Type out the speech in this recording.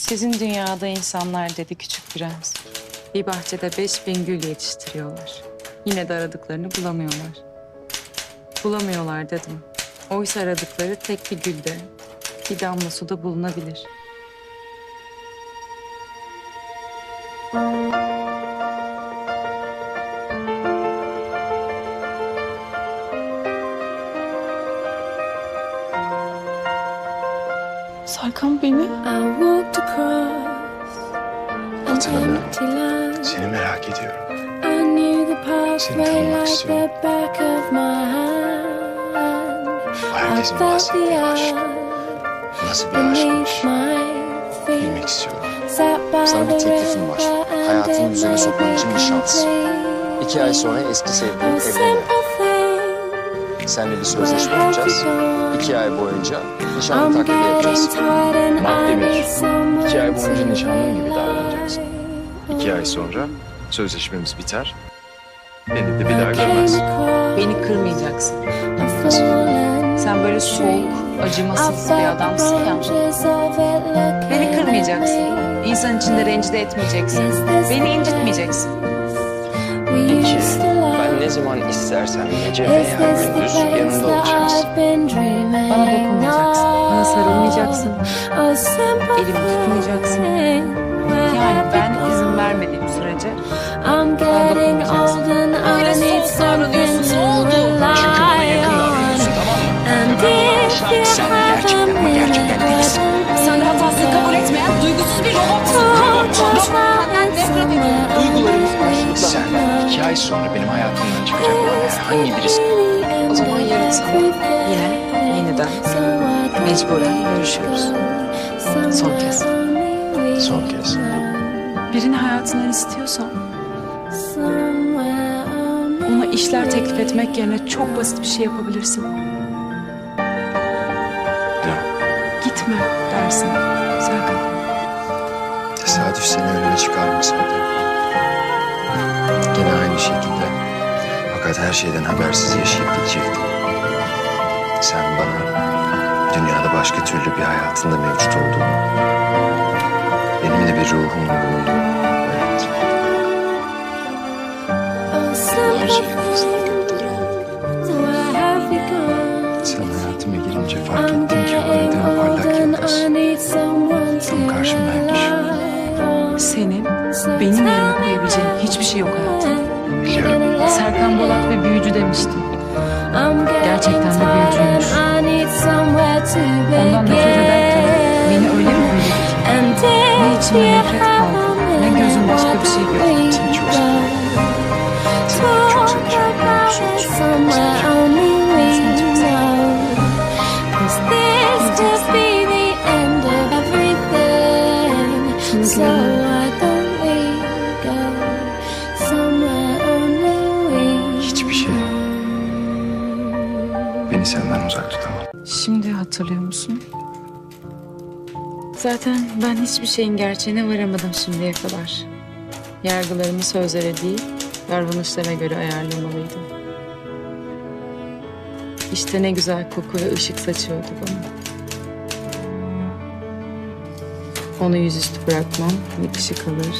Sizin dünyada insanlar dedi küçük prens. Bir bahçede 5000 gül yetiştiriyorlar. Yine de aradıklarını bulamıyorlar. Bulamıyorlar dedim. Oysa aradıkları tek bir gülde, bir damla suda bulunabilir. Serkan beni... Hatırlamıyorum. Seni merak ediyorum. Seni tanımak istiyorum. Bu herkesin bahsettiği aşk. Nasıl bir aşkmış? Bilmek istiyorum. Sana bir teklifim var. Hayatını düzene sokman için bir şans. 2 ay sonra eski sevgilin evleniyor. Seninle bir sözleşme yapacağız. 2 ay boyunca nişanlı taklidi yapacağız. Madde 1. 2 ay boyunca nişanlın gibi davranacaksın. 2 ay sonra sözleşmemiz biter. Beni de bir daha görmezsin. Beni kırmayacaksın. Nasıl? Sen böyle soğuk, acımasız bir adamsın ya. Beni kırmayacaksın. İnsan içinde rencide etmeyeceksin. Beni incitmeyeceksin. Peki ben ne zaman istersem gece veya gündüz yanında olacaksın. Bana dokunmayacaksın. Bana sarılmayacaksın. Elimi tutmayacaksın. Yani ben izin vermediğim sürece bana dokunmayacaksın. Öyle soğuk davranıyorsun. Ne oldu? Çünkü bana yakın davranıyorsun, tamam mı? Sen gerçekten ama gerçekten delisin. Sen de hatasını kabul etmeyen duygusuz bir robotsun. Robotlardan nefret ediyorum. Duygularımız karşılıklı. Sen 2 ay sonra benim hayatımdan çıkacak olan herhangi birisi. O zaman yarın sabah yine yeniden mecburen görüşüyoruz. Son kez. Son kez. Birini hayatından istiyorsan ona işler teklif etmek yerine çok basit bir şey yapabilirsin. Ne? Gitme dersin Serkan. Tesadüf seni önüme çıkarmasaydı. Gene aynı şekilde. Fakat her şeyden habersiz yaşayıp gidecektim. Sen bana dünyada başka türlü bir hayatında mevcut olduğunu, benim de bir ruhumun bulunduğunu öğrettin. Her şeyi sen hayatıma girince fark ettim ki aradığım parlak yıldız tam karşımdaymış. Senin benim yerime koyabileceğin hiçbir şey yok hayatım. Biliyorum. Serkan Bolat ve büyücü demiştin. Gerçekten de büyücüymüş. Ondan nefret ederken beni öyle mi büyüledin ki? Ne içime nefret kaldı, ne gözüm başka bir şey gördü. Seni çok seviyorum. Seni çok seveceğim. Biliyorsun. Seni çok seviyorum. Şunu görme. Hiçbir şey beni senden uzak tutamaz. Şimdi hatırlıyor musun? Zaten ben hiçbir şeyin gerçeğine varamadım şimdiye kadar. Yargılarımı sözlere değil, davranışlara göre ayarlamalıydım. İşte ne güzel koku ve ışık saçıyordu bana. Onu yüzüstü bırakmam, bir ışık alır,